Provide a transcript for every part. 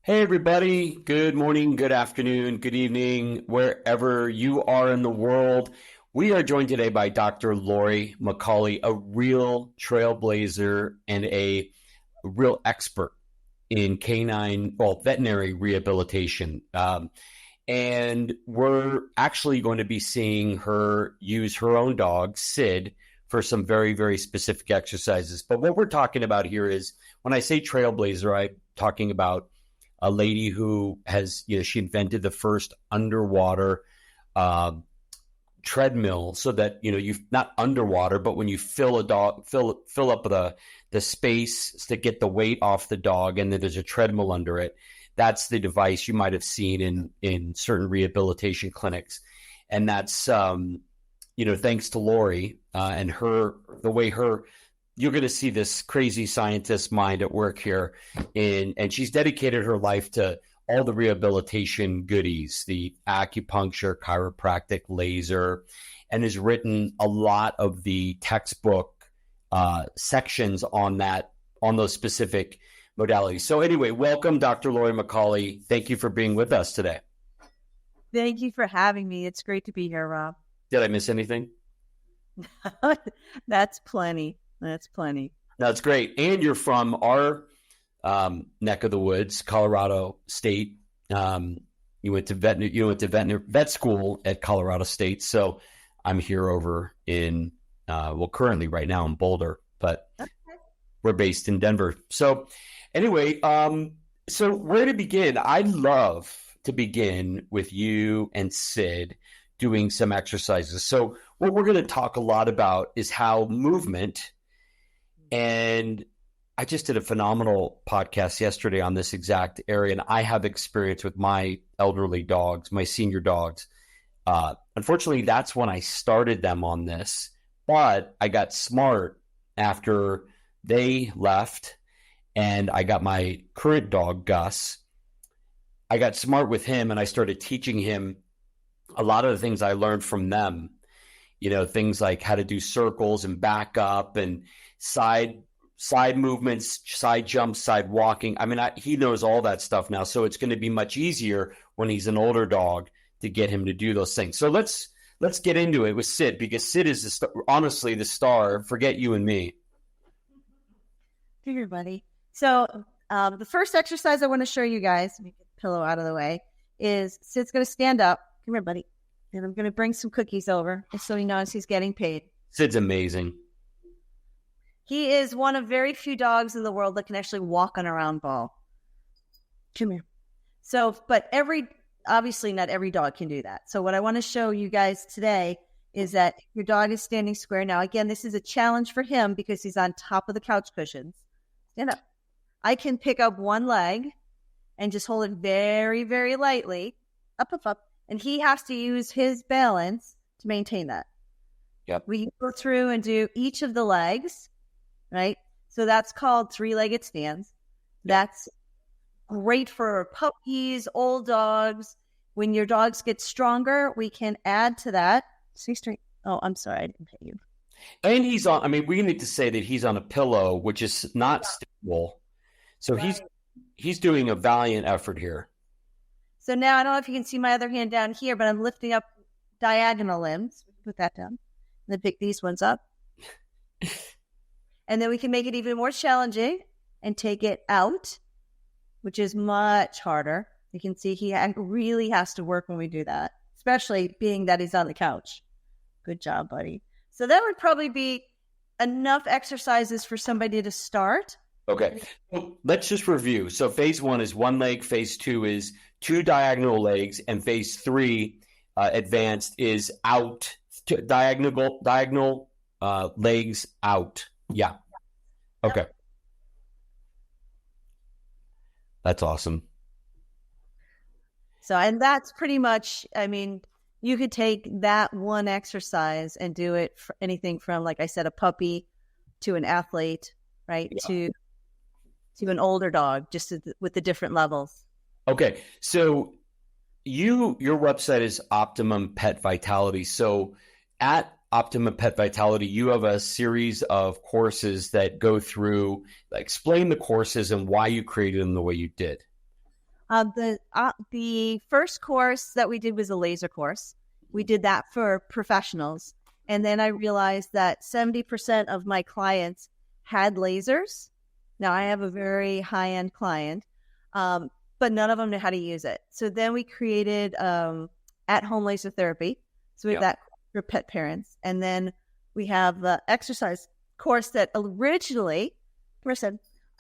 Hey, everybody. Good morning, good afternoon, good evening, wherever you are in the world. We are joined today by Dr. Laurie McCauley, a real trailblazer and a real expert in veterinary rehabilitation. And we're actually going to be seeing her use her own dog, Sid, for some very, very specific exercises. But what we're talking about here is when I say trailblazer, I'm talking about a lady who has, she invented the first underwater treadmill so that, you've not underwater, but when you fill up the space to get the weight off the dog and then there's a treadmill under it. That's the device you might have seen in certain rehabilitation clinics. And that's, thanks to Laurie and you're going to see this crazy scientist mind at work here. And she's dedicated her life to all the rehabilitation goodies, the acupuncture, chiropractic, laser, and has written a lot of the textbook sections on those specific modalities. So anyway, welcome, Dr. Laurie McCauley. Thank you for being with us today. Thank you for having me. It's great to be here, Rob. Did I miss anything? That's plenty. That's plenty. That's great. And you're from our neck of the woods, Colorado State. You went to vet school at Colorado State. So I'm here over in, currently right now in Boulder, but we're based in Denver. So anyway, so where to begin? I'd love to begin with you and Sid doing some exercises. So what we're going to talk a lot about is how movement. And I just did a phenomenal podcast yesterday on this exact area, and I have experience with my elderly dogs, my senior dogs. Unfortunately, that's when I started them on this, but I got smart after they left, and I got my current dog, Gus. I got smart with him, and I started teaching him a lot of the things I learned from them. Things like how to do circles and back up and side movements, side jumps, side walking. I mean, he knows all that stuff now. So it's going to be much easier when he's an older dog to get him to do those things. So let's get into it with Sid, because Sid is honestly the star. Forget you and me. Figure, buddy. So the first exercise I want to show you guys, let me get the pillow out of the way, is Sid's going to stand up. Come here, buddy. And I'm going to bring some cookies over so he knows he's getting paid. Sid's amazing. He is one of very few dogs in the world that can actually walk on a round ball. Come here. So, but obviously not every dog can do that. So what I want to show you guys today is that your dog is standing square. Now, again, this is a challenge for him because he's on top of the couch cushions. Stand up. I can pick up one leg and just hold it very, very lightly. Up, up, up. And he has to use his balance to maintain that. Yep. We go through and do each of the legs, right? So that's called three-legged stands. That's great for puppies, old dogs. When your dogs get stronger, we can add to that. Stay straight. Oh, I'm sorry. I didn't pay you. And we need to say that he's on a pillow, which is not stable. So right. He's doing a valiant effort here. So now I don't know if you can see my other hand down here, but I'm lifting up diagonal limbs. Put that down. And then pick these ones up. And then we can make it even more challenging and take it out, which is much harder. You can see he really has to work when we do that, especially being that he's on the couch. Good job, buddy. So that would probably be enough exercises for somebody to start. Okay. Let's just review. So phase 1 is one leg. Phase 2 is 2 diagonal legs. And phase 3, advanced, is out. Diagonal legs out. Yeah. Okay. That's awesome. So, and that's pretty much, you could take that one exercise and do it for anything from, like I said, a puppy to an athlete, right? Yeah. To an older dog, just with the different levels. Okay. So your website is Optimum Pet Vitality. So at Optimum Pet Vitality, you have a series of courses that go through, explain the courses and why you created them the way you did. The first course that we did was a laser course. We did that for professionals. And then I realized that 70% of my clients had lasers. Now, I have a very high-end client, but none of them knew how to use it. So then we created at-home laser therapy. So we have that for pet parents. And then we have the exercise course that originally,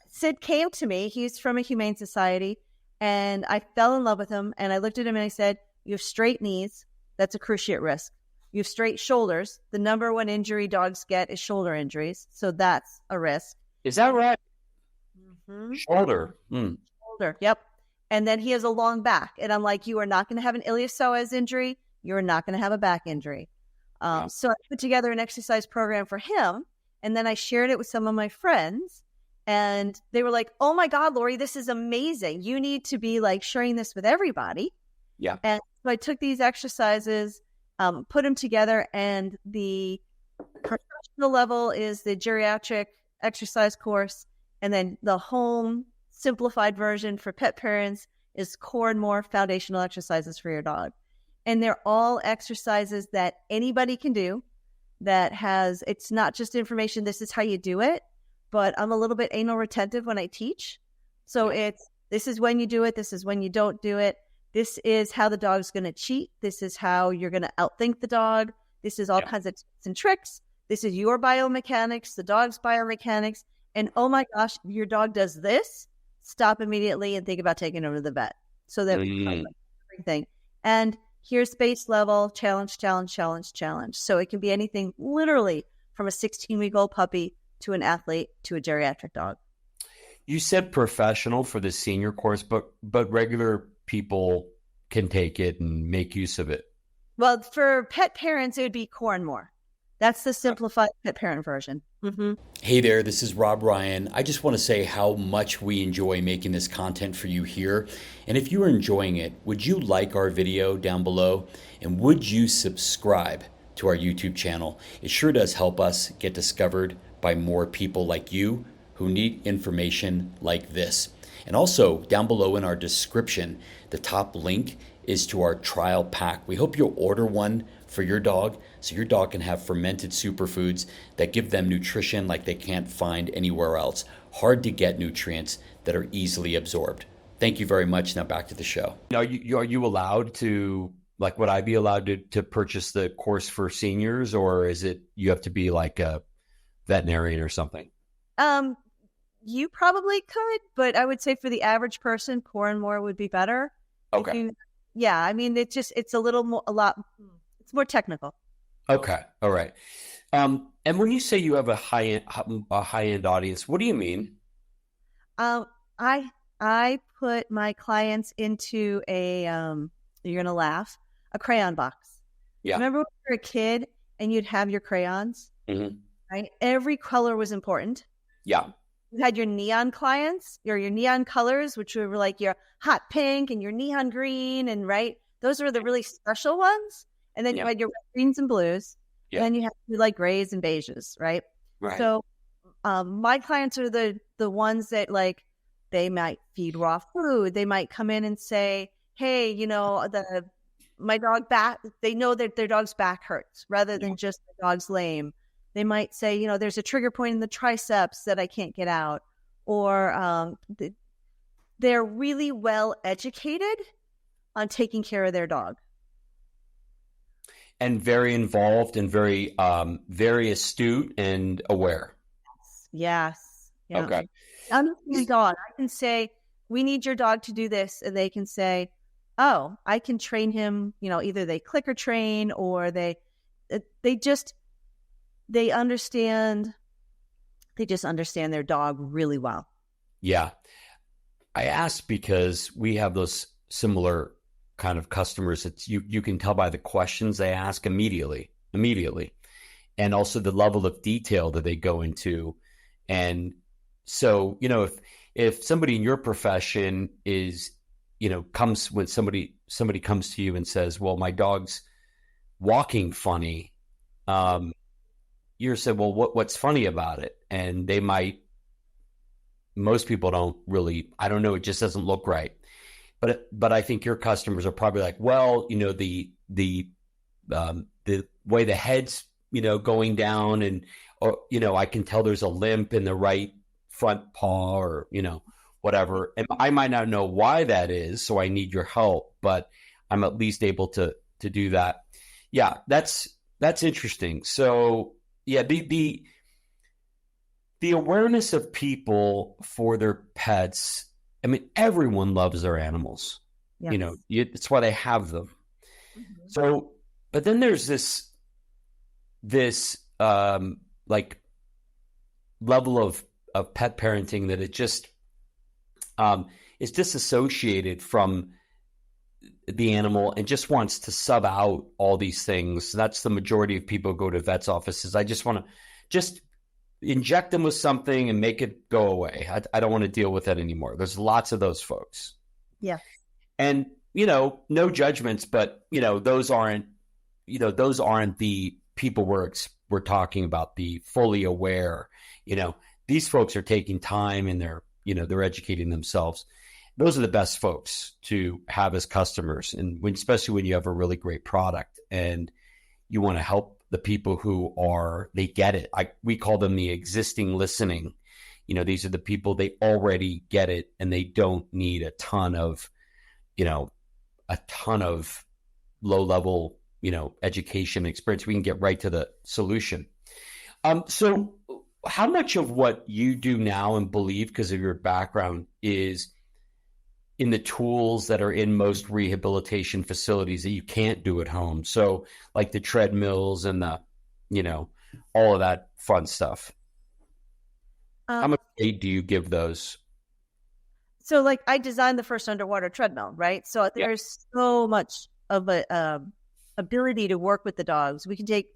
Sid came to me. He's from a humane society. And I fell in love with him. And I looked at him and I said, you have straight knees. That's a cruciate risk. You have straight shoulders. The number one injury dogs get is shoulder injuries. So that's a risk. Is that right? Mm-hmm. Shoulder. Shoulder, yep. And then he has a long back. And I'm like, you are not going to have an iliopsoas injury. You're not going to have a back injury. So I put together an exercise program for him. And then I shared it with some of my friends. And they were like, oh my God, Laurie, this is amazing. You need to be like sharing this with everybody. Yeah. And so I took these exercises, put them together, and the professional level is the geriatric exercise course. And then the home simplified version for pet parents is core and more foundational exercises for your dog. And they're all exercises that anybody can do it's not just information, this is how you do it, but I'm a little bit anal retentive when I teach. So this is when you do it. This is when you don't do it. This is how the dog's going to cheat. This is how you're going to outthink the dog. This is all kinds of tips and tricks. This is your biomechanics, the dog's biomechanics. And oh my gosh, your dog does this, stop immediately and think about taking over to the vet. So that everything. And here's base level, challenge. So it can be anything literally from a 16-week-old puppy to an athlete to a geriatric dog. You said professional for the senior course, but regular people can take it and make use of it. Well, for pet parents, it would be core and more. That's the simplified pet parent version. Mm-hmm. Hey there, this is Rob Ryan. I just want to say how much we enjoy making this content for you here. And if you are enjoying it, would you like our video down below? And would you subscribe to our YouTube channel? It sure does help us get discovered by more people like you who need information like this. And also down below in our description, the top link is to our trial pack. We hope you'll order one for your dog so your dog can have fermented superfoods that give them nutrition like they can't find anywhere else. Hard to get nutrients that are easily absorbed. Thank you very much. Now back to the show. Are you allowed to, like, would I be allowed to purchase the course for seniors, or is it you have to be like a veterinarian or something? You probably could, but I would say for the average person, core and more would be better. Okay. I mean, it's a more technical. Okay. All right. And when you say you have a high-end audience, what do you mean? I put my clients into you're going to laugh, a crayon box. Yeah. Remember when you were a kid and you'd have your crayons? Mm-hmm. Right? Every color was important. Yeah. You had your neon clients, your neon colors, which were like your hot pink and your neon green, and right, those were the really special ones. And then you had your greens and blues, and then you have like grays and beiges, right? Right. So my clients are the ones that, like, they might feed raw food. They might come in and say, hey, my dog back, they know that their dog's back hurts rather than just the dog's lame. They might say, there's a trigger point in the triceps that I can't get out. Or they're really well educated on taking care of their dog. And very involved and very, very astute and aware. Yes. Yeah. Okay. I'm a dog. I can say, we need your dog to do this. And they can say, oh, I can train him. Either they clicker train or they just understand their dog really well. Yeah. I asked because we have those similar kind of customers that you can tell by the questions they ask immediately. And also the level of detail that they go into. And so, if somebody in your profession is, comes when somebody comes to you and says, well, my dog's walking funny, you said, well, what's funny about it? And most people don't really, I don't know, it just doesn't look right. but I think your customers are probably like, well, the way the head's, going down, and, or, I can tell there's a limp in the right front paw, or, whatever. And I might not know why that is, so I need your help, but I'm at least able to do that. Yeah, that's interesting. So yeah, the awareness of people for their pets. I mean, everyone loves their animals. Yes. It's why they have them. Mm-hmm. So, but then there's this like level of pet parenting that it just is disassociated from the animal and just wants to sub out all these things. That's the majority of people who go to vets offices. I just want to just inject them with something and make it go away. I don't want to deal with that anymore. There's lots of those folks. Yeah. And, no judgments, but, those aren't the people we're talking about, the fully aware. These folks are taking time, and they're educating themselves. Those are the best folks to have as customers. And especially when you have a really great product and you want to help the people who they get it. We call them the existing listening. These are the people, they already get it, and they don't need a ton of low level, education experience. We can get right to the solution. So how much of what you do now and believe, because of your background, is in the tools that are in most rehabilitation facilities that you can't do at home? So like the treadmills and the, all of that fun stuff. How much aid do you give those? So like I designed the first underwater treadmill, right? So there's so much of a ability to work with the dogs. We can take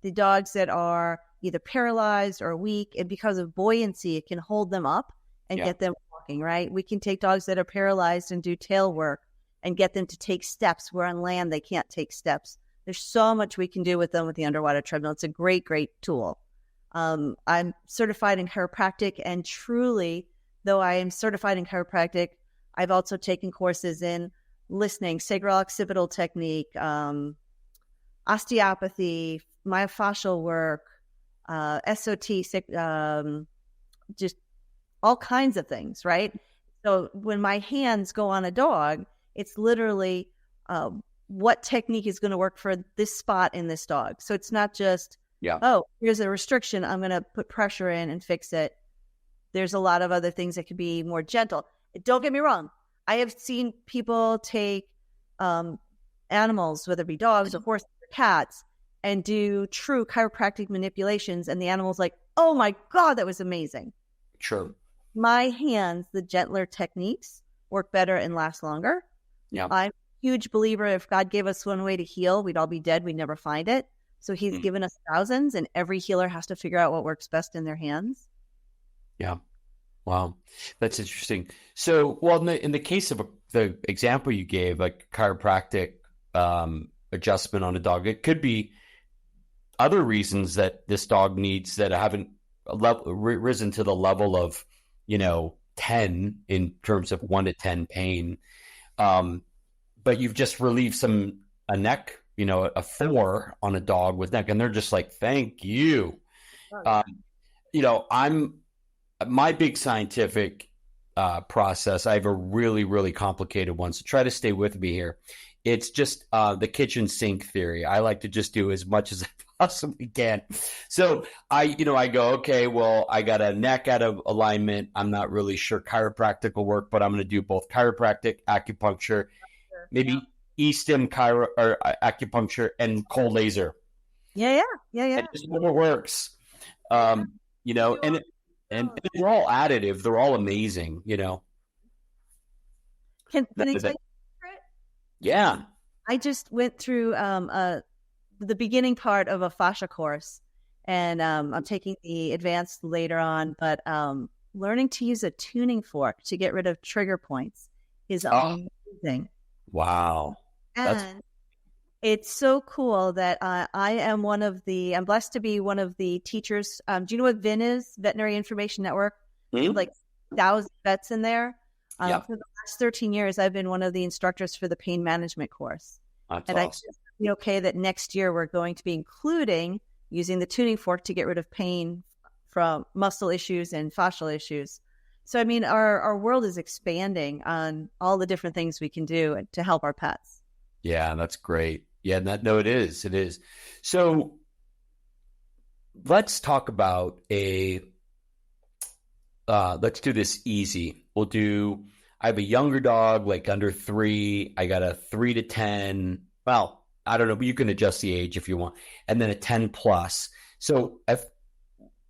the dogs that are either paralyzed or weak, and because of buoyancy, it can hold them up and get them walking, right? We can take dogs that are paralyzed and do tail work and get them to take steps where on land they can't take steps. There's so much we can do with them with the underwater treadmill. It's a great, great tool. I'm certified in chiropractic, and truly, though I am certified in chiropractic, I've also taken courses in listening, sacral-occipital technique, osteopathy, myofascial work, SOT, just all kinds of things, right? So when my hands go on a dog, it's literally what technique is going to work for this spot in this dog. So it's not just, oh, here's a restriction, I'm going to put pressure in and fix it. There's a lot of other things that could be more gentle. Don't get me wrong. I have seen people take animals, whether it be dogs or horses or cats, and do true chiropractic manipulations, and the animal's like, oh my God, that was amazing. Sure. My hands, the gentler techniques work better and last longer. Yeah. I'm a huge believer, if God gave us one way to heal, we'd all be dead. We'd never find it. So he's given us thousands, and every healer has to figure out what works best in their hands. Yeah. Wow. That's interesting. So, well, in the case of the example you gave, like chiropractic adjustment on a dog, it could be other reasons that this dog needs that haven't risen to the level of, 10 in terms of 1 to 10 pain. But you've just relieved a neck, a 4 on a dog with neck, and they're just like, thank you. My big scientific process, I have a really, really complicated one. So try to stay with me here. It's just the kitchen sink theory. I like to just do as much as I possibly can. So I go, okay, well, I got a neck out of alignment. I'm not really sure chiropractic will work, but I'm going to do both chiropractic, acupuncture, maybe E-stim or acupuncture, and cold laser. Yeah. It just never works. And they're all additive. They're all amazing, Can I tell you a secret? Yeah. I just went through the beginning part of a fascia course, and I'm taking the advanced later on, but learning to use a tuning fork to get rid of trigger points is amazing. Wow. And it's so cool that I'm blessed to be one of the teachers. Do you know what VIN is? Veterinary Information Network. Like 1,000 vets in there. For the last 13 years, I've been one of the instructors for the pain management course. That's and awesome. I be okay that next year we're going to be including using the tuning fork to get rid of pain from muscle issues and fascial issues. So, I mean, our world is expanding on all the different things we can do to help our pets. Yeah, that's great. Yeah, no, it is. It is. So let's talk about let's do this easy. I have a younger dog, like under 3. I got a 3 to 10. Well, I don't know, but you can adjust the age if you want. And then a 10 plus. So if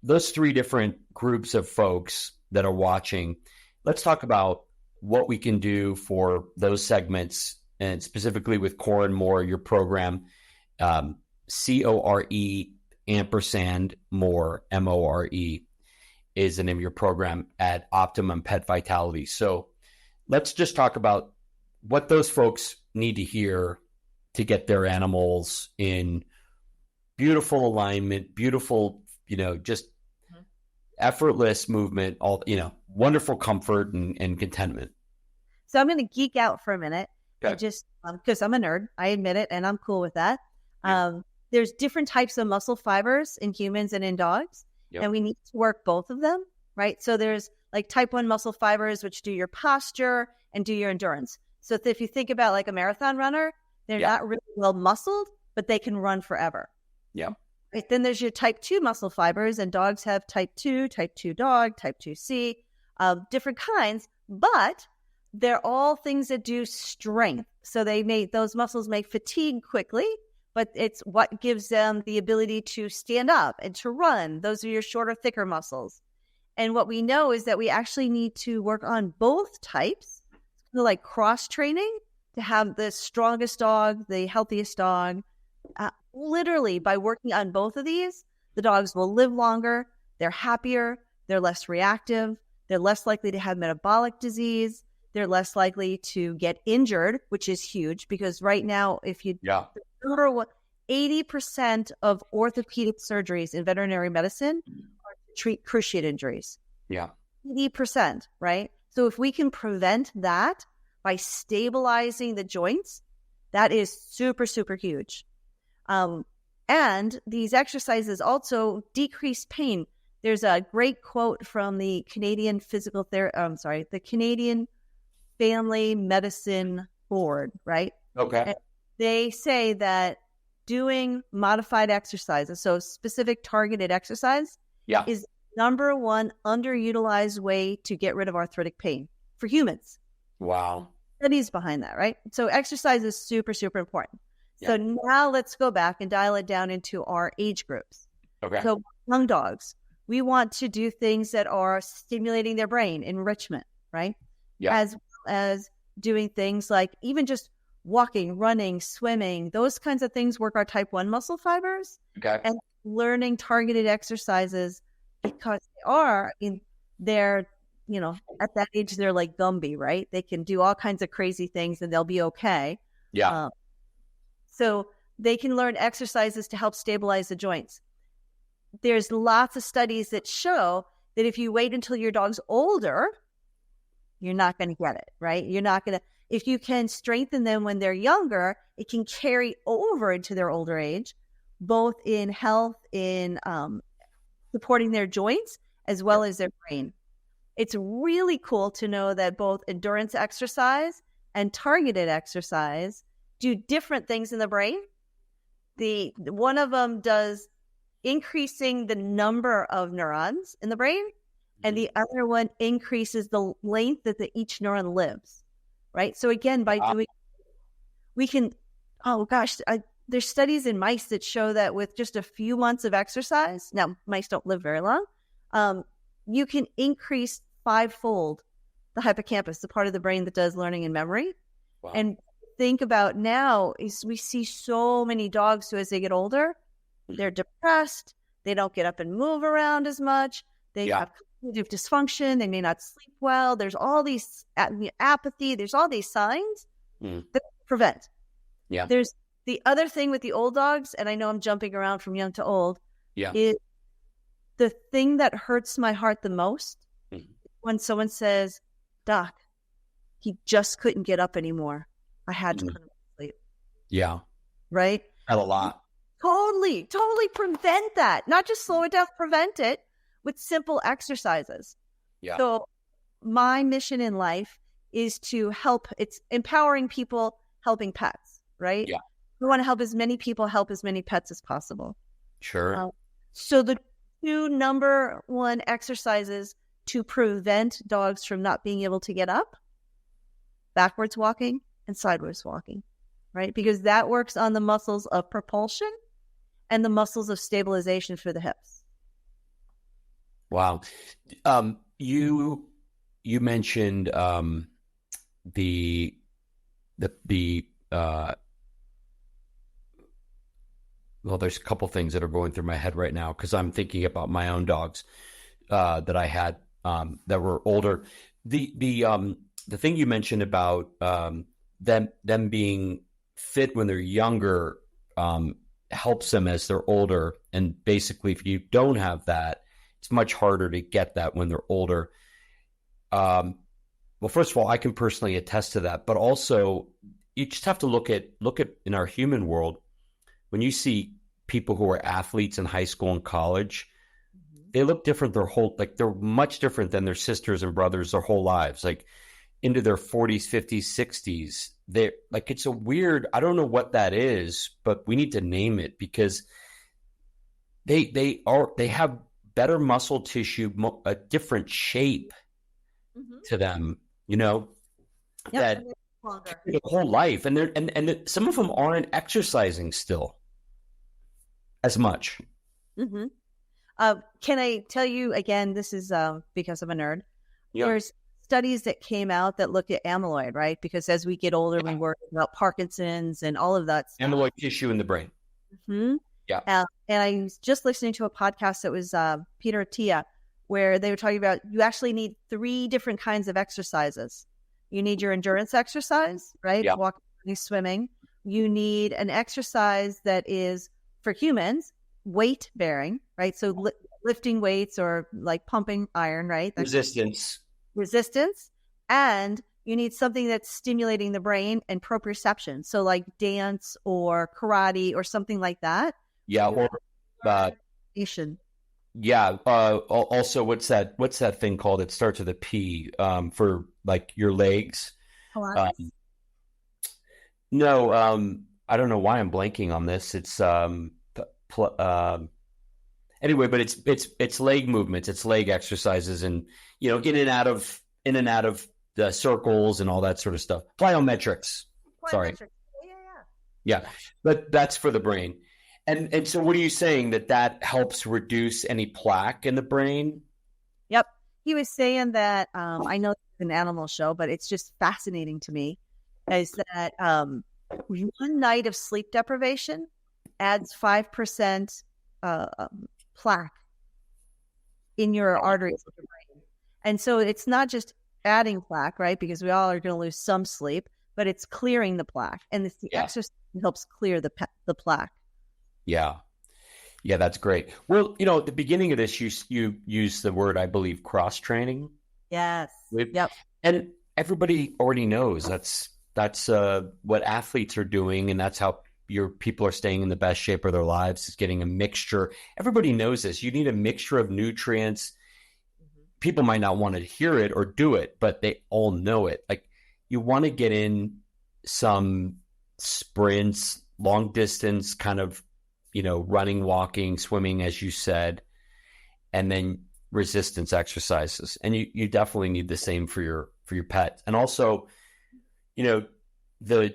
those 3 different groups of folks that are watching, let's talk about what we can do for those segments, and specifically with Core and More, your program, CORE More, MORE is the name of your program at Optimum Pet Vitality. So let's just talk about what those folks need to hear to get their animals in beautiful alignment, beautiful, just effortless movement, all, wonderful comfort and contentment. So I'm going to geek out for a minute. Okay. Just because I'm a nerd, I admit it, and I'm cool with that. Yeah. There's different types of muscle fibers in humans and in dogs, Yep. and we need to work both of them, right? So there's like type 1 muscle fibers, which do your posture and do your endurance. So if you think about like a marathon runner, they're not really well muscled, but they can run forever. Yeah. Right? Then there's your type 2 muscle fibers, and dogs have type 2 dog, type 2C, different kinds, but they're all things that do strength. So those muscles may fatigue quickly, but it's what gives them the ability to stand up and to run. Those are your shorter, thicker muscles. And what we know is that we actually need to work on both types, like cross training, to have the strongest dog, the healthiest dog. Literally, by working on both of these, the dogs will live longer, they're happier, they're less reactive, they're less likely to have metabolic disease, they're less likely to get injured, which is huge because right now, if you remember what 80% of orthopedic surgeries in veterinary medicine are to treat cruciate injuries. Yeah. 80%, right? So if we can prevent that by stabilizing the joints, that is super, super huge. And these exercises also decrease pain. There's a great quote from the Canadian the Canadian Family Medicine Board, right? Okay. And they say that doing modified exercises, so specific targeted exercise, is number one underutilized way to get rid of arthritic pain for humans. Wow. Studies behind that, right? So exercise is super, super important. So now let's go back and dial it down into our age groups. Okay. So young dogs, we want to do things that are stimulating their brain, enrichment, right? Yeah. As well as doing things like even just walking, running, swimming, those kinds of things work our type 1 muscle fibers. Okay. And learning targeted exercises because they're at that age, they're like Gumby, right? They can do all kinds of crazy things and they'll be okay. Yeah. So they can learn exercises to help stabilize the joints. There's lots of studies that show that if you wait until your dog's older, you're not going to get it, right? You're not going to, if you can strengthen them when they're younger, it can carry over into their older age, both in health, in supporting their joints, as well as their brain. It's really cool to know that both endurance exercise and targeted exercise do different things in the brain. One of them does increasing the number of neurons in the brain, and the other one increases the length that each neuron lives, right? So again, by doing, we can, there's studies in mice that show that with just a few months of exercise, now mice don't live very long, you can increase 5-fold the hippocampus, the part of the brain that does learning and memory. Wow. And think about now is we see so many dogs who, as they get older, they're depressed. They don't get up and move around as much. They have cognitive dysfunction. They may not sleep well. There's all these apathy. There's all these signs that prevent. Yeah. There's the other thing with the old dogs, and I know I'm jumping around from young to old, is the thing that hurts my heart the most when someone says, "Doc, he just couldn't get up anymore. I had to put him to sleep. Yeah. Right? Had a lot. Totally prevent that. Not just slow it down, prevent it with simple exercises. Yeah. So my mission in life is to help. It's empowering people, helping pets, right? Yeah. We want to help as many people help as many pets as possible. Sure. So the two number one exercises to prevent dogs from not being able to get up: backwards walking and sideways walking, right? Because that works on the muscles of propulsion and the muscles of stabilization for the hips. Wow. You mentioned the well, there's a couple things that are going through my head right now because I'm thinking about my own dogs that I had that were older. The thing you mentioned about them being fit when they're younger helps them as they're older. And basically, if you don't have that, it's much harder to get that when they're older. Well, first of all, I can personally attest to that, but also you just have to look at in our human world. When you see people who are athletes in high school and college, they look different they're much different than their sisters and brothers their whole lives, like into their 40s, 50s, 60s. They're like, it's a weird, I don't know what that is, but we need to name it because they have better muscle tissue, a different shape to them, that their whole life. And and some of them aren't exercising still as much. Mm-hmm. Can I tell you again, this is because I'm a nerd. Yep. There's studies that came out that look at amyloid, right? Because as we get older, we worry about Parkinson's and all of that stuff. Amyloid tissue in the brain. Mm-hmm. Yeah. And I was just listening to a podcast that was Peter Attia, where they were talking about you actually need 3 different kinds of exercises. You need your endurance exercise, right? Yeah. Walking, swimming. You need an exercise that is, for humans, weight bearing, right? So lifting weights or like pumping iron, right? Resistance. And you need something that's stimulating the brain and proprioception. So like dance or karate or something like that. Yeah. Or yeah. Also, what's that thing called? It starts with a P, for like your legs. No, I don't know why I'm blanking on this. It's anyway, but it's leg movements, it's leg exercises, and in and out of the circles and all that sort of stuff. Plyometrics. Sorry. Yeah, but that's for the brain. And so what are you saying, that helps reduce any plaque in the brain? Yep. He was saying that, I know it's an animal show, but it's just fascinating to me, is that one night of sleep deprivation adds 5% plaque in your arteries of your brain. And so it's not just adding plaque, right? Because we all are going to lose some sleep, but it's clearing the plaque. And the exercise helps clear the plaque. Yeah. Yeah, that's great. Well, at the beginning of this, you used the word, I believe, cross-training. Yes. Yep. And everybody already knows that's what athletes are doing, and that's how your people are staying in the best shape of their lives, is getting a mixture. Everybody knows this. You need a mixture of nutrients. People might not want to hear it or do it, but they all know it. Like, you want to get in some sprints, long distance kind of, running, walking, swimming, as you said, and then resistance exercises. And you definitely need the same for your pet. And also,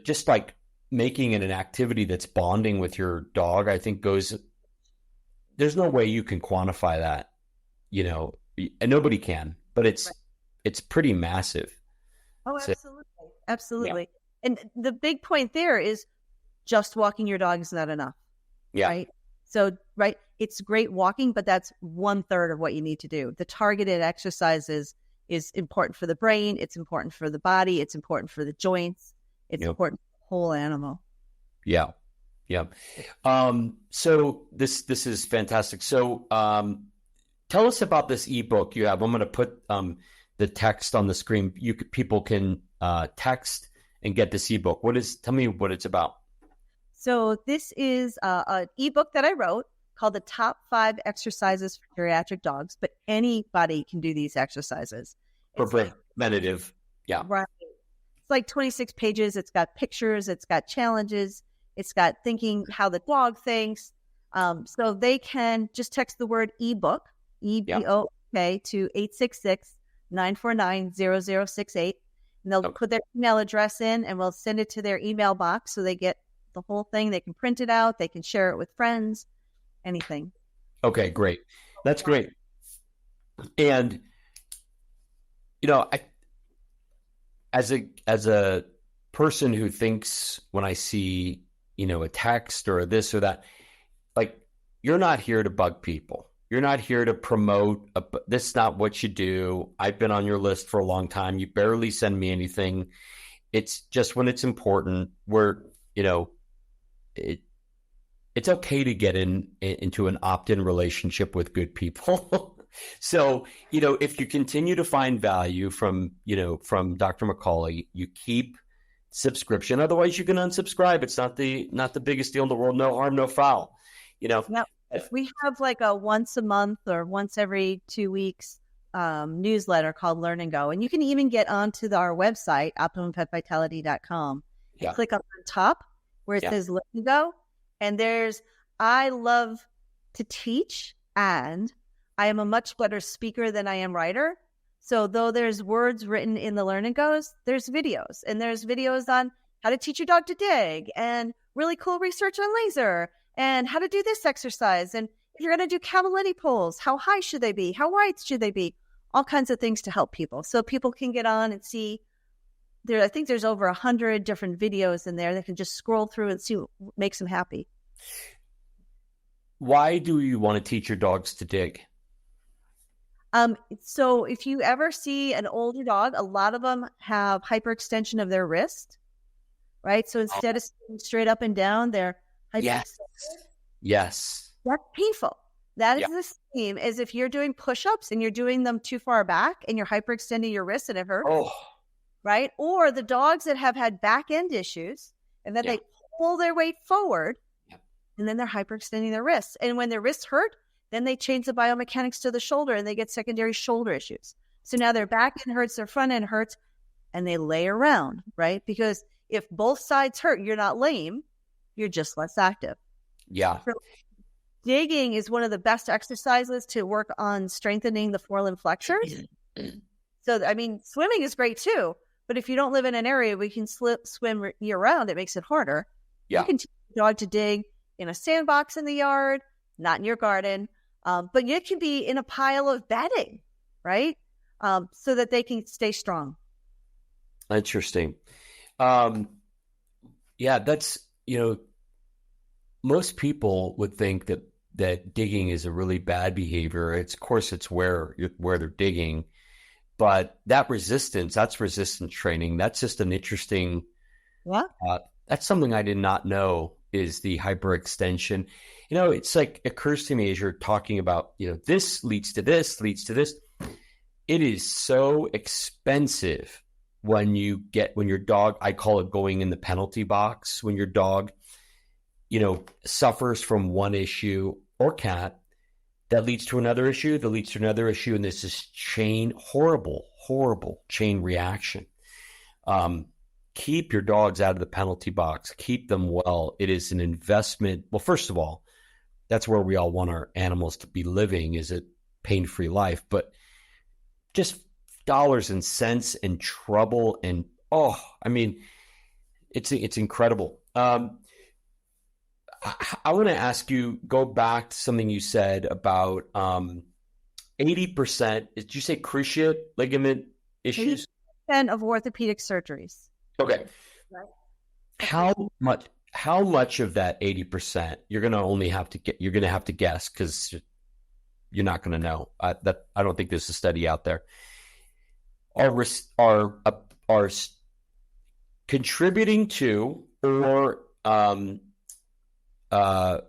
just like making it an activity that's bonding with your dog, I think there's no way you can quantify that, and nobody can, but it's pretty massive. Oh, absolutely. Absolutely. Yeah. And the big point there is just walking your dog is not enough. Yeah. Right. So, right. It's great walking, but that's 1/3 of what you need to do. The targeted exercises is important for the brain. It's important for the body. It's important for the joints. It's important for the whole animal. Yeah. Yeah. So this is fantastic. So, tell us about this ebook you have. I'm going to put the text on the screen. People can text and get this ebook. Tell me what it's about. So this is an ebook that I wrote called The Top 5 Exercises for Geriatric Dogs, but anybody can do these exercises. For preventative. Yeah. Right. It's like 26 pages. It's got pictures. It's got challenges. It's got thinking how the dog thinks. So they can just text the word ebook, E-B-O-K, to 866-949-0068. And they'll put their email address in, and we'll send it to their email box so they get the whole thing. They can print it out. They can share it with friends, anything. Okay, great. That's great. And, as a person who thinks when I see, a text or this or that, like, you're not here to bug people. You're not here to promote. This is not what you do. I've been on your list for a long time. You barely send me anything. It's just when it's important where, it's okay to get into an opt-in relationship with good people. So, if you continue to find value from Dr. McCauley, you keep subscription. Otherwise, you can unsubscribe. It's not the biggest deal in the world. No harm, no foul. We have like a once a month or once every 2 weeks newsletter called Learn and Go. And you can even get onto our website, OptimumPetVitality.com. Yeah. Click up on top where it says Learn and Go. And I love to teach, and I am a much better speaker than I am writer. So though there's words written in the Learn and Goes, there's videos. And there's videos on how to teach your dog to dig, and really cool research on laser, and how to do this exercise. And if you're going to do cavaletti pulls, how high should they be? How wide should they be? All kinds of things to help people. So people can get on and see. I think there's over 100 different videos in there. They can just scroll through and see what makes them happy. Why do you want to teach your dogs to dig? So if you ever see an older dog, a lot of them have hyperextension of their wrist, right? So instead of sitting straight up and down, they're hyperextended. Yes. That's painful. That is the same as if you're doing push-ups and you're doing them too far back and you're hyperextending your wrist and it hurts. Oh. Right? Or the dogs that have had back end issues and then they pull their weight forward and then they're hyperextending their wrists. And when their wrists hurt, then they change the biomechanics to the shoulder and they get secondary shoulder issues. So now their back end hurts, their front end hurts, and they lay around, right? Because if both sides hurt, you're not lame, you're just less active. Yeah. So digging is one of the best exercises to work on strengthening the forelimb flexors. So, swimming is great too, but if you don't live in an area where you can swim year round, it makes it harder. Yeah. You can teach your dog to dig in a sandbox in the yard, not in your garden, but it can be in a pile of bedding, right? So that they can stay strong. Interesting. That's, most people would think that digging is a really bad behavior. Of course, it's where they're digging, but that's resistance training. That's just an interesting, that's something I did not know is the hyperextension. It's like occurs to me as you're talking about, this leads to this, leads to this. It is so expensive when your dog, I call it going in the penalty box, when your dog, suffers from one issue or cat that leads to another issue, that leads to another issue. And this is horrible chain reaction. Keep your dogs out of the penalty box. Keep them well. It is an investment. Well, first of all, that's where we all want our animals to be living, is a pain-free life. But just dollars and cents and trouble and it's incredible. I want to ask you, go back to something you said about 80%. Did you say cruciate ligament issues? 80% of orthopedic surgeries. Okay. Right. How much of that 80% you're going to have to guess, because you're not going to know. I don't think there's a study out there. Are contributing to or the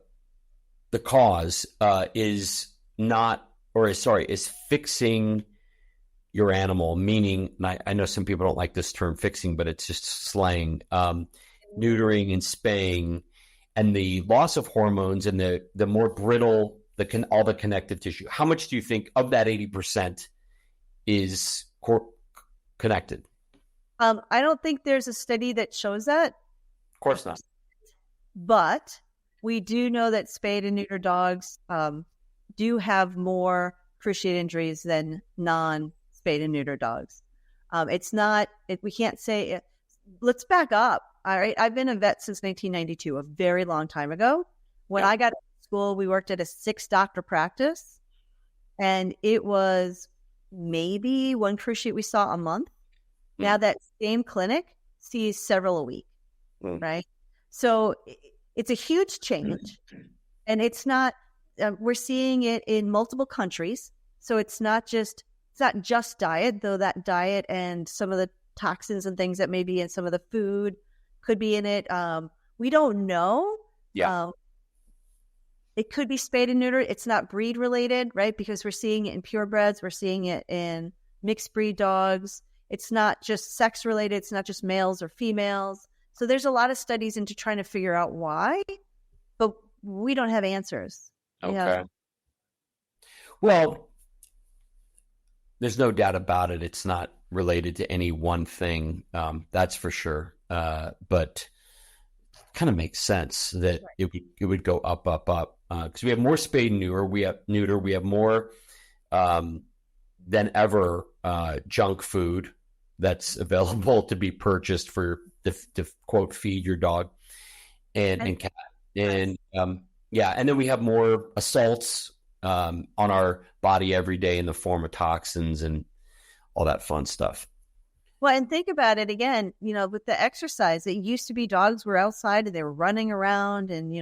cause is fixing your animal, meaning, and I know some people don't like this term fixing, but it's just slang, neutering and spaying, and the loss of hormones and the more brittle, all the connective tissue. How much do you think of that 80% is connected? I don't think there's a study that shows that. Of course not. But we do know that spayed and neuter dogs do have more cruciate injuries than non-spayed and neuter dogs. It's not, we can't say, let's back up. All right. I've been a vet since 1992, a very long time ago. When I got to school, we worked at a 6-doctor practice, and it was maybe one cruciate we saw a month. Now that same clinic sees several a week, right? So it's a huge change, and it's not, we're seeing it in multiple countries. So it's not just diet, though that diet and some of the toxins and things that may be in some of the food could be in it. We don't know. Yeah. It could be spayed and neutered. It's not breed related, right? Because we're seeing it in purebreds. We're seeing it in mixed breed dogs. It's not just sex related. It's not just males or females. So there's a lot of studies into trying to figure out why, but we don't have answers. Okay. Well, there's no doubt about it. It's not related to any one thing. That's for sure. But kind of makes sense that it would go up, because we have more spayed and neuter. We have more than ever junk food that's available to be purchased to quote feed your dog and cat, and and then we have more assaults on our body every day in the form of toxins and all that fun stuff. Well, and think about it again, with the exercise, it used to be dogs were outside and they were running around and,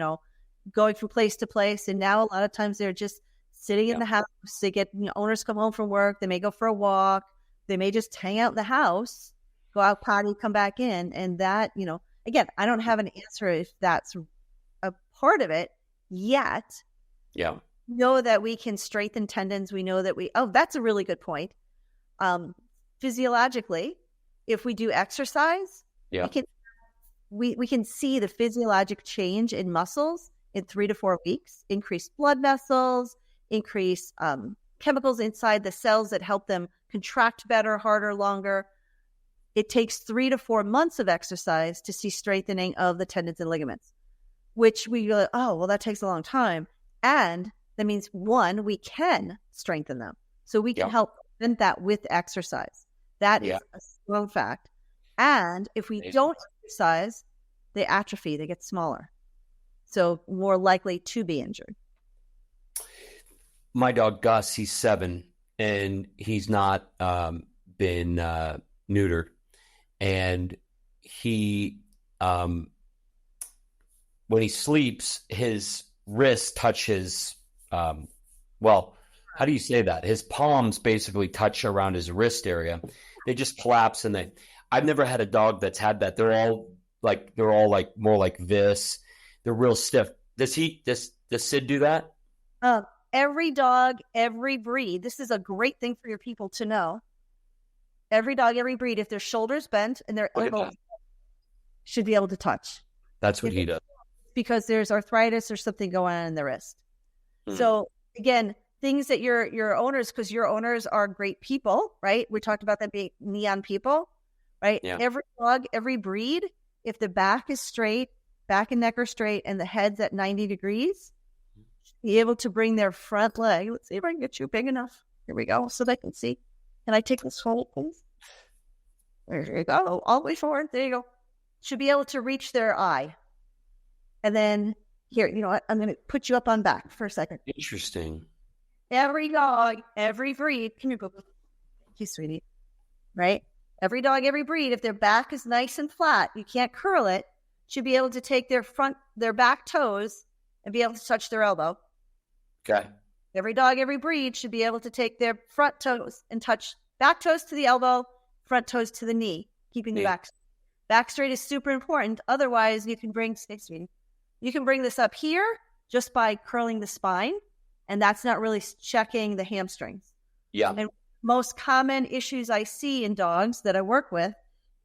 going from place to place. And now a lot of times they're just sitting in the house. They get, owners come home from work. They may go for a walk. They may just hang out in the house, go out potty, come back in. And that, again, I don't have an answer if that's a part of it yet. Yeah. We know that we can strengthen tendons. We know that that's a really good point. Physiologically, if we do exercise, we can see the physiologic change in muscles in 3 to 4 weeks, increase blood vessels, increase chemicals inside the cells that help them contract better, harder, longer. It takes 3 to 4 months of exercise to see strengthening of the tendons and ligaments, which we go, oh, well, that takes a long time. And that means, one, we can strengthen them. So we can help prevent that with exercise. That is a strong fact. And if we don't exercise, they atrophy, they get smaller. So more likely to be injured. My dog Gus, he's 7, and he's not been neutered. And he, when he sleeps, his wrists touch his, how do you say that? His palms basically touch around his wrist area. They just collapse, and I've never had a dog that's had that. They're all like more like this. They're real stiff. Does Sid do that? Every dog, every breed. This is a great thing for your people to know. Every dog, every breed, if their shoulders bent and their elbows should be able to touch. That's what he does. Because there's arthritis or something going on in the wrist. So again, things that your owners, because your owners are great people, right? We talked about them being neon people, right? Yeah. Every dog, every breed, if the back is straight, back and neck are straight, and the head's at 90 degrees, be able to bring their front leg. Let's see if I can get you big enough. Here we go, so they can see. Can I take this hold, please? There you go. All the way forward. There you go. Should be able to reach their eye. And then here, you know what? I'm going to put you up on back for a second. Interesting. Every dog, every breed. Come here, Boo-Boo. Thank you, sweetie. Right? Every dog, every breed, if their back is nice and flat, you can't curl it, should be able to take their back toes and be able to touch their elbow. Okay. Every dog, every breed should be able to take their front toes and touch back toes to the elbow, front toes to the knee, keeping the back. Back straight is super important. Otherwise, you can bring this up here just by curling the spine, and that's not really checking the hamstrings. Yeah. And most common issues I see in dogs that I work with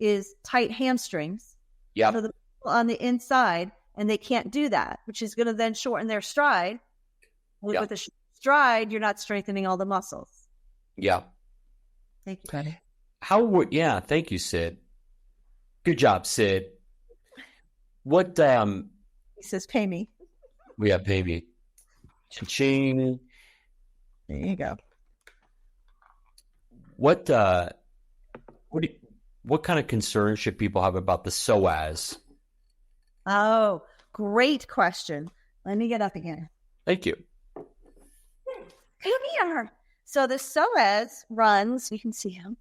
is tight hamstrings. Yeah. So the muscle on the inside, and they can't do that, which is going to then shorten their stride. Yeah. With a stride, you're not strengthening all the muscles. Yeah. Thank you, buddy. Thank you, Sid. Good job, Sid. What, He says, pay me. we have baby. Cha-ching. There you go. What kind of concerns should people have about the psoas? Oh, great question. Let me get up again. Thank you. Come here. So the psoas runs, you can see him,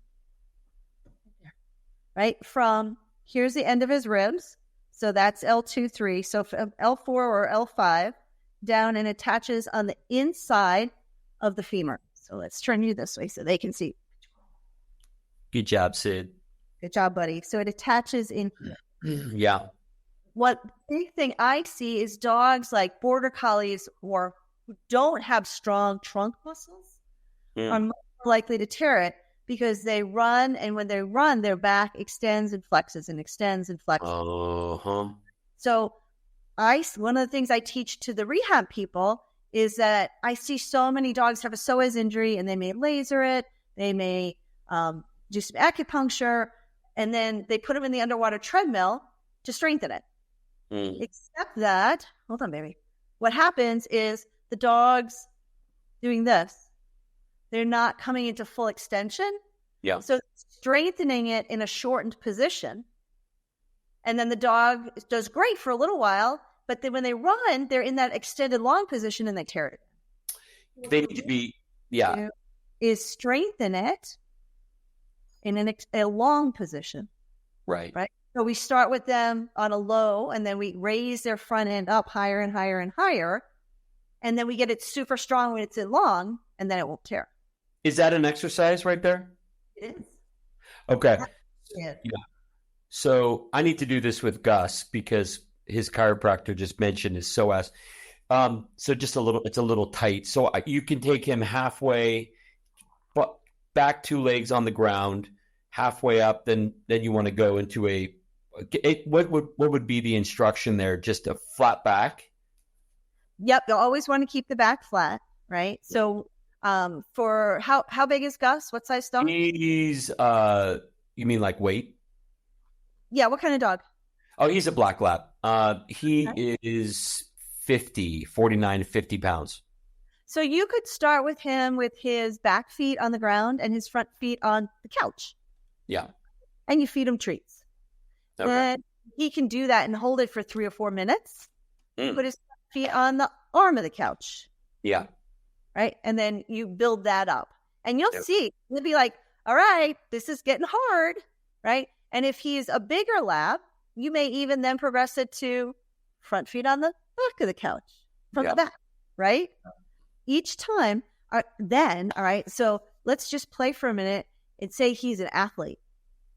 right? From, here's the end of his ribs. So that's L2, 3. So from L4 or L5 down and attaches on the inside of the femur. So let's turn you this way so they can see. Good job, Sid. Good job, buddy. So it attaches in. Yeah. What big thing I see is dogs like border collies or who don't have strong trunk muscles are more likely to tear it because they run, and when they run, their back extends and flexes and extends and flexes. Uh-huh. So one of the things I teach to the rehab people is that I see so many dogs have a psoas injury, and they may laser it, they may do some acupuncture, and then they put them in the underwater treadmill to strengthen it. Except that, hold on, baby. What happens is the dog's doing this. They're not coming into full extension. Yeah. So strengthening it in a shortened position. And then the dog does great for a little while, but then when they run, they're in that extended long position and they tear it. They need to be, yeah. Is strengthen it in a long position. Right. Right. So we start with them on a low, and then we raise their front end up higher and higher and higher. And then we get it super strong when it's in long, and then it won't tear. Is that an exercise right there? It is. Okay. Yeah. So I need to do this with Gus because his chiropractor just mentioned his psoas. So just it's a little tight. So you can take him halfway, back 2 legs on the ground, halfway up. Then you want to go into what would be the instruction there? Just a flat back. Yep. You'll always want to keep the back flat, right? So for how big is Gus? What size dog? He's you mean like weight? Yeah. What kind of dog? Oh, he's a black lab. He is 49 to 50 pounds. So you could start with him with his back feet on the ground and his front feet on the couch. Yeah. And you feed him treats. Okay. And he can do that and hold it for 3 or 4 minutes. Put his feet on the arm of the couch. Yeah. Right. And then you build that up. And you'll see, you'll be like, all right, this is getting hard. Right. And if he's a bigger lab, you may even then progress it to front feet on the back of the couch from the back. Right. Each time. Then, all right. So let's just play for a minute and say he's an athlete.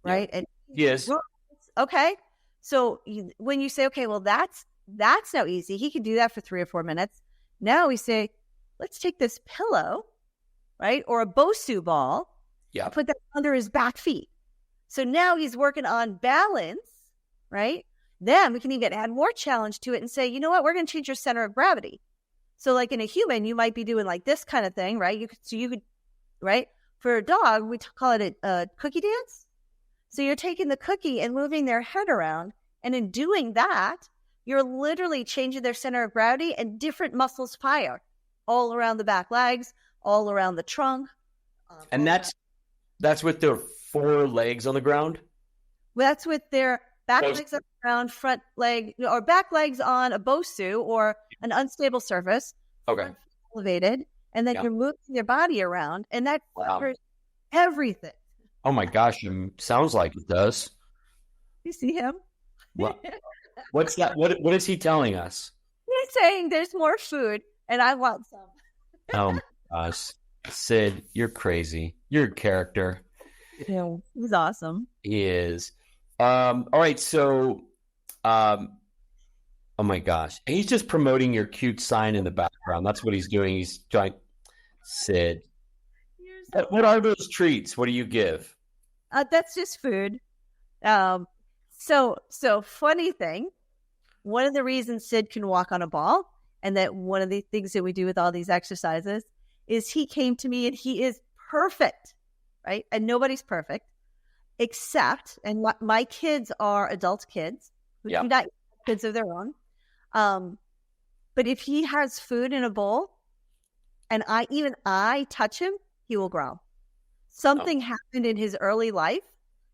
Right. Yeah. And yes. Okay. So when you say, okay, well, that's now easy. He can do that for 3 or 4 minutes. Now we say, let's take this pillow, right? Or a Bosu ball. Yeah. Put that under his back feet. So now he's working on balance, right? Then we can even add more challenge to it and say, you know what? We're going to change your center of gravity. So like in a human, you might be doing like this kind of thing, right? You could, right? For a dog, we call it a cookie dance. So you're taking the cookie and moving their head around. And in doing that, you're literally changing their center of gravity, and different muscles fire all around the back legs, all around the trunk. And that's with their 4 legs on the ground? That's with their back legs on the ground, front leg, or back legs on a Bosu or an unstable surface. Okay. Elevated. And then you're moving your body around, and that covers everything. Oh my gosh, sounds like it does. You see him? Well, what's that? What is he telling us? He's saying there's more food, and I want some. Oh my gosh. Sid, you're crazy. You're a character. Yeah, he's awesome. He is. All right, so oh my gosh. He's just promoting your cute sign in the background. That's what he's doing. He's trying. Sid. You're What are those treats? What do you give? That's just food. So funny thing, one of the reasons Sid can walk on a ball, and that one of the things that we do with all these exercises, is he came to me and he is perfect, right? And nobody's perfect except, and my kids are adult kids who do not kids of their own. But if he has food in a bowl and I touch him, he will growl. Something happened in his early life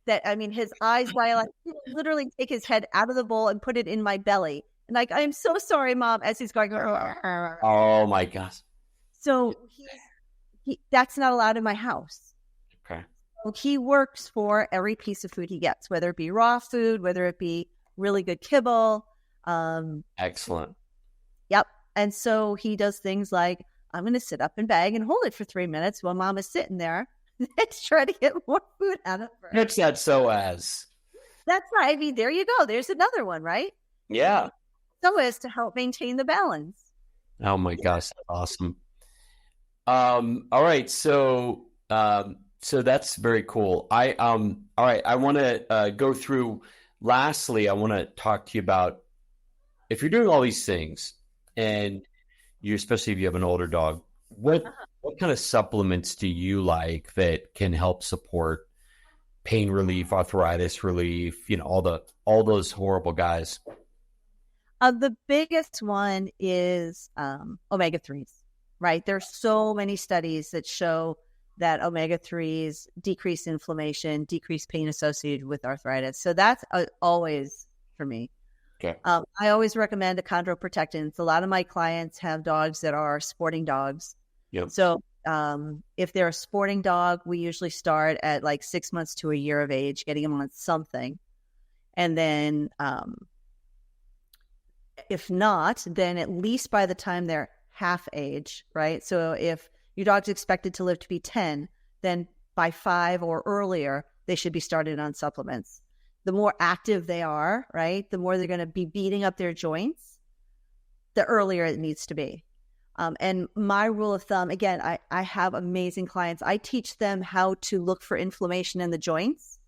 that, I mean, his eyes dilate. He will literally take his head out of the bowl and put it in my belly. And like, I'm so sorry, Mom, as he's going, oh my gosh. So that's not allowed in my house. Okay. So he works for every piece of food he gets, whether it be raw food, whether it be really good kibble. Excellent. Yep. And so he does things like, I'm going to sit up and bag and hold it for 3 minutes while Mom is sitting there. Let's try to get more food out of her. Pitch that SOAS. That's right. I mean, there you go. There's another one, right? Yeah. SOAS to help maintain the balance. Oh my gosh, that's awesome. All right, so that's very cool. All right, I want to go through. Lastly, I want to talk to you about if you're doing all these things, and especially if you have an older dog, what kind of supplements do you like that can help support pain relief, arthritis relief, all those horrible guys? The biggest one is omega-3s, right? There's so many studies that show that omega-3s decrease inflammation, decrease pain associated with arthritis. So that's always for me. Okay. I always recommend achondroprotectants. A lot of my clients have dogs that are sporting dogs. Yep. So if they're a sporting dog, we usually start at like 6 months to a year of age, getting them on something. And then if not, then at least by the time they're half age, right? So if your dog's expected to live to be 10, then by 5 or earlier, they should be started on supplements. The more active they are, right, the more they're going to be beating up their joints, the earlier it needs to be. And my rule of thumb, again, I have amazing clients. I teach them how to look for inflammation in the joints.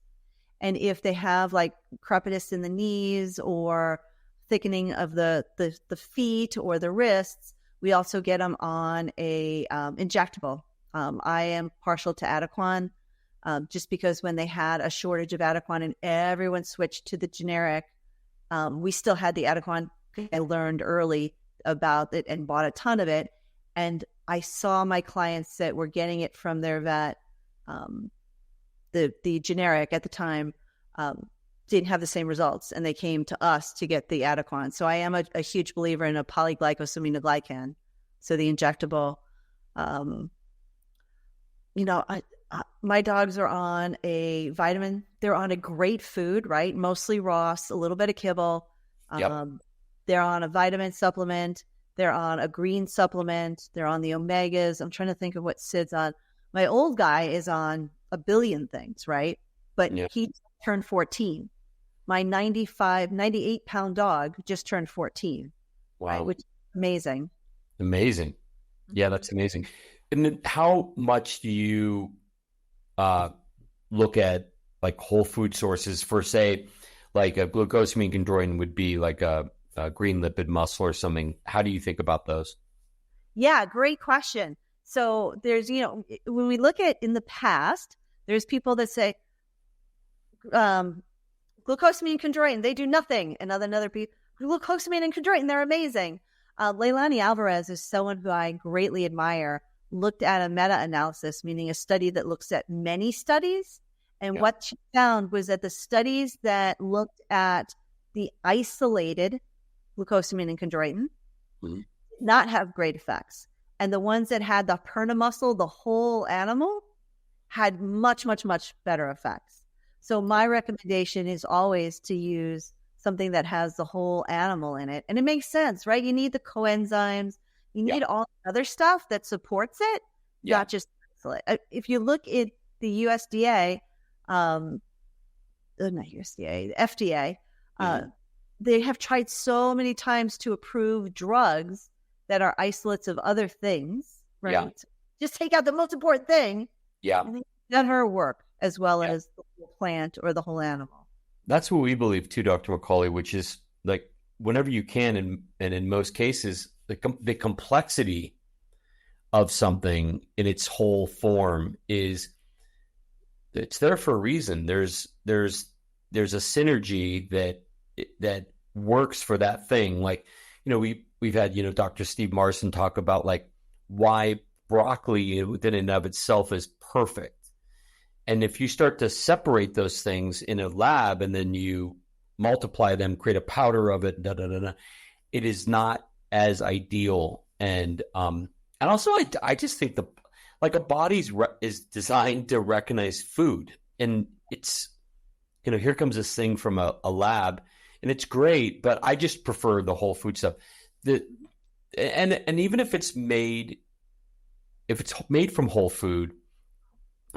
And if they have like crepitus in the knees or thickening of the feet or the wrists, we also get them on a injectable. I am partial to Adequan, just because when they had a shortage of Adequan and everyone switched to the generic, we still had the Adequan. I learned early about it and bought a ton of it. And I saw my clients that were getting it from their vet, the generic at the time, didn't have the same results, and they came to us to get the Adequan. So I am a huge believer in a polyglycosaminoglycan. So the injectable, my dogs are on a vitamin. They're on a great food, right? Mostly raw, a little bit of kibble. Yep. They're on a vitamin supplement. They're on a green supplement. They're on the omegas. I'm trying to think of what Sid's on. My old guy is on a billion things, right? But he turned 14. My 98-pound dog just turned 14. Wow. Right? Which is amazing. Amazing. Yeah, that's amazing. And then how much do you look at like whole food sources for, say, like a glucosamine chondroitin would be like a green lipid mussel or something? How do you think about those? Yeah, great question. So there's, when we look at in the past, there's people that say, glucosamine and chondroitin, they do nothing. And other people, glucosamine and chondroitin, they're amazing. Leilani Alvarez is someone who I greatly admire, looked at a meta-analysis, meaning a study that looks at many studies. And what she found was that the studies that looked at the isolated glucosamine and chondroitin did not have great effects. And the ones that had the pernamuscle, the whole animal, had much, much, much better effects. So my recommendation is always to use something that has the whole animal in it. And it makes sense, right? You need the coenzymes. You need all the other stuff that supports it, not just isolate. If you look at the USDA, not USDA, the FDA, they have tried so many times to approve drugs that are isolates of other things, right? Yeah. Just take out the most important thing Yeah. And they never work as well as the whole plant or the whole animal. That's what we believe too, Dr. McCauley, which is like whenever you can, and in most cases, the complexity of something in its whole form it's there for a reason. There's a synergy that works for that thing. Like, we've had, Dr. Steve Marson talk about like why broccoli within and of itself is perfect. And if you start to separate those things in a lab and then you multiply them, create a powder of it, it is not as ideal. And also I just think a body's is designed to recognize food, and it's, here comes this thing from a lab, and it's great, but I just prefer the whole food stuff. And even if it's made from whole food,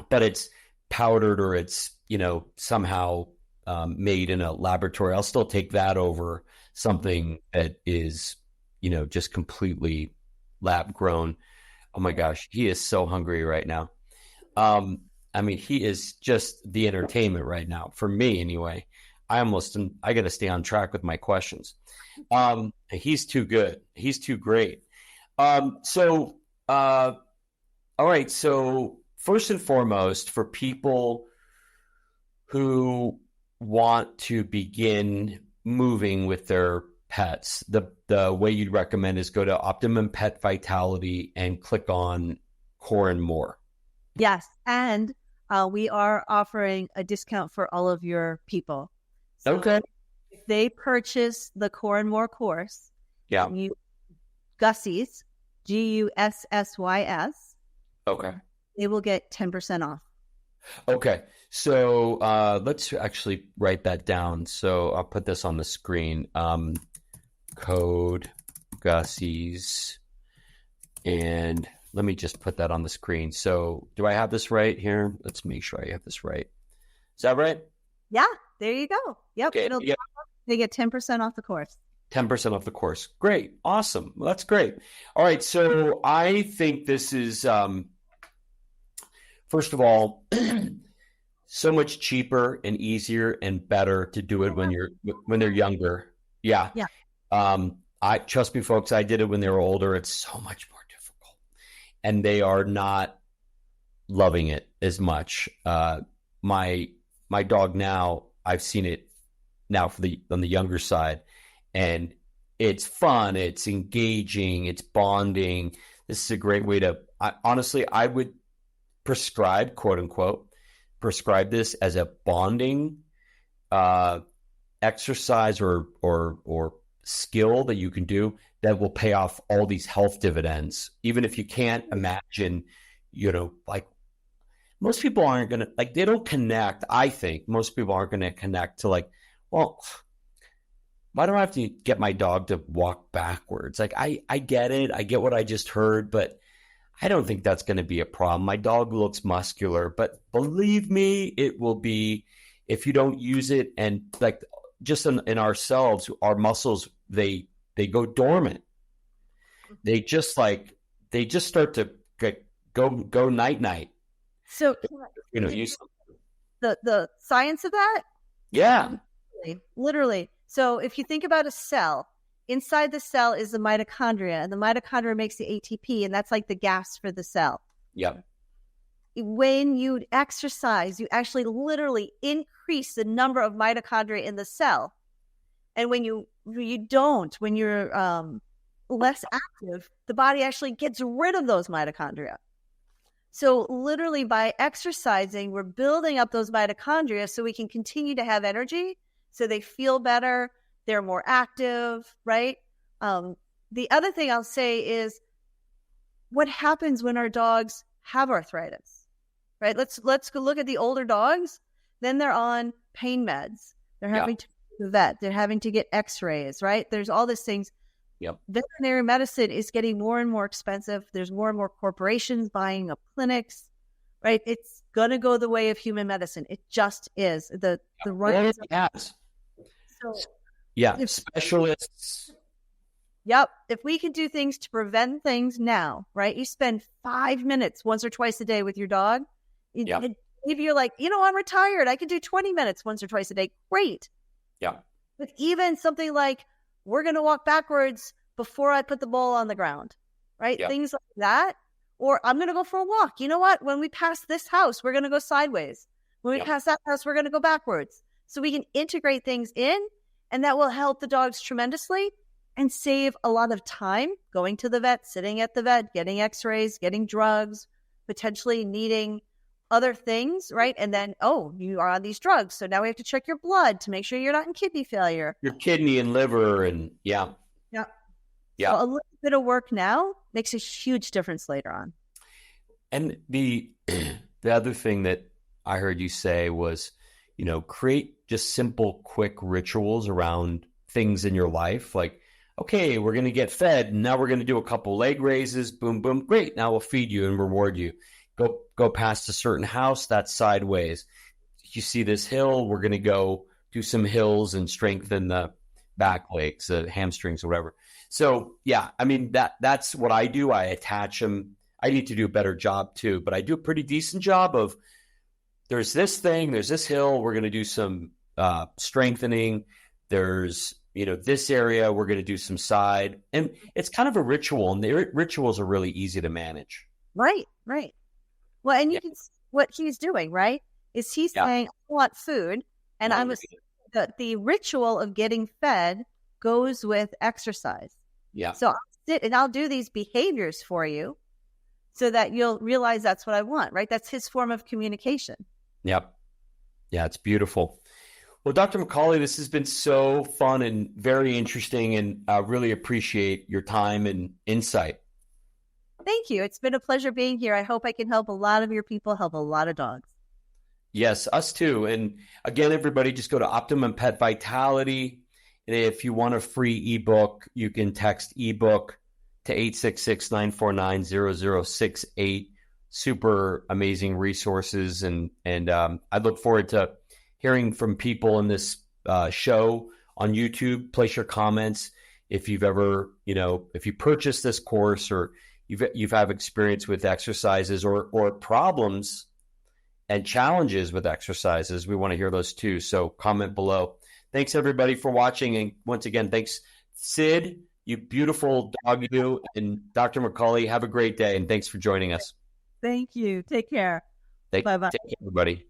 but it's powdered or it's, somehow made in a laboratory, I'll still take that over something that is, just completely lab grown. Oh my gosh, he is so hungry right now. He is just the entertainment right now for me anyway. I got to stay on track with my questions. He's too good. He's too great. All right. So first and foremost, for people who want to begin moving with their pets, the way you'd recommend is go to Optimum Pet Vitality and click on Core and More. Yes. And we are offering a discount for all of your people. So okay. If they purchase the Core and More course, yeah, Gussies, Gussys, okay, they will get 10% off. Okay. So let's actually write that down. So I'll put this on the screen. Code Gussies. And let me just put that on the screen. So do I have this right here? Let's make sure I have this right. Is that right? Yeah, there you go. Yep. Okay, they get 10% off the course. 10% off the course. Great. Awesome. Well, that's great. All right. So I think this is, first of all, so much cheaper and easier and better to do it when they're younger. Yeah. Yeah. I trust me, folks, I did it when they were older. It's so much more difficult, and they are not loving it as much. My dog now, I've seen it now on the younger side, and it's fun, it's engaging, it's bonding. This is a great way to, honestly, I would prescribe, quote unquote, this as a bonding exercise or skill that you can do that will pay off all these health dividends. Even if you can't imagine, like most people aren't going to, like, they don't connect. I think most people aren't going to connect to like, well, why do I have to get my dog to walk backwards? Like, I get it. I get what I just heard, but I don't think that's going to be a problem. My dog looks muscular, but believe me, it will be if you don't use it. And like just in ourselves, our muscles, they go dormant. They just start to go night. So, use the science of that? Yeah. Literally. So if you think about a cell, inside the cell is the mitochondria, and the mitochondria makes the ATP, and that's like the gas for the cell. Yeah. When you exercise, you actually literally increase the number of mitochondria in the cell. And when you're less active, the body actually gets rid of those mitochondria. So literally by exercising, we're building up those mitochondria so we can continue to have energy, so they feel better, they're more active, right? The other thing I'll say is what happens when our dogs have arthritis, right? Let's go look at the older dogs. Then they're on pain meds. They're having to go to the vet. They're having to get x-rays, right? There's all these things. Yep. Veterinary medicine is getting more and more expensive. There's more and more corporations buying up clinics, right? It's going to go the way of human medicine. It just is. The run. So, specialists. Yep. If we can do things to prevent things now, right? You spend 5 minutes once or twice a day with your dog, Yeah. If you're like, I'm retired, I can do 20 minutes once or twice a day. Great. Yeah. But even something like, we're going to walk backwards before I put the bowl on the ground, right? Yeah. Things like that. Or I'm going to go for a walk. You know what? When we pass this house, we're going to go sideways. When we pass that house, we're going to go backwards. So we can integrate things in, and that will help the dogs tremendously and save a lot of time going to the vet, sitting at the vet, getting x-rays, getting drugs, potentially needing other things, right? And then, you are on these drugs. So now we have to check your blood to make sure you're not in kidney failure. Your kidney and liver and Yeah. Yeah. So a little bit of work now makes a huge difference later on. And the other thing that I heard you say was, create just simple, quick rituals around things in your life. Like, okay, we're going to get fed. And now we're going to do a couple leg raises. Boom, boom. Great. Now we'll feed you and reward you. Go past a certain house that's sideways. You see this hill, we're going to go do some hills and strengthen the back legs, the hamstrings, or whatever. So yeah, I mean, that's what I do. I attach them. I need to do a better job too, but I do a pretty decent job of, there's this thing, there's this hill, we're going to do some strengthening. There's, this area, we're going to do some side. And it's kind of a ritual, and the rituals are really easy to manage. Right. Well, and you can see what he's doing, right? Is he's saying, I want food, and the ritual of getting fed goes with exercise. Yeah. So I'll sit and I'll do these behaviors for you so that you'll realize that's what I want, right? That's his form of communication. Yep. Yeah, it's beautiful. Well, Dr. McCauley, this has been so fun and very interesting, and I really appreciate your time and insight. Thank you. It's been a pleasure being here. I hope I can help a lot of your people, help a lot of dogs. Yes, us too. And again, everybody, just go to Optimum Pet Vitality. And if you want a free ebook, you can text ebook to 866-949-0068. Super amazing resources. And I look forward to hearing from people in this show on YouTube. Place your comments if you've ever, if you purchased this course, or you've had experience with exercises or problems and challenges with exercises. We want to hear those too. So comment below. Thanks everybody for watching. And once again, thanks Sid, you beautiful dog, you, and Dr. McCauley. Have a great day. And thanks for joining us. Thank you. Take care. Bye-bye. Take care, everybody.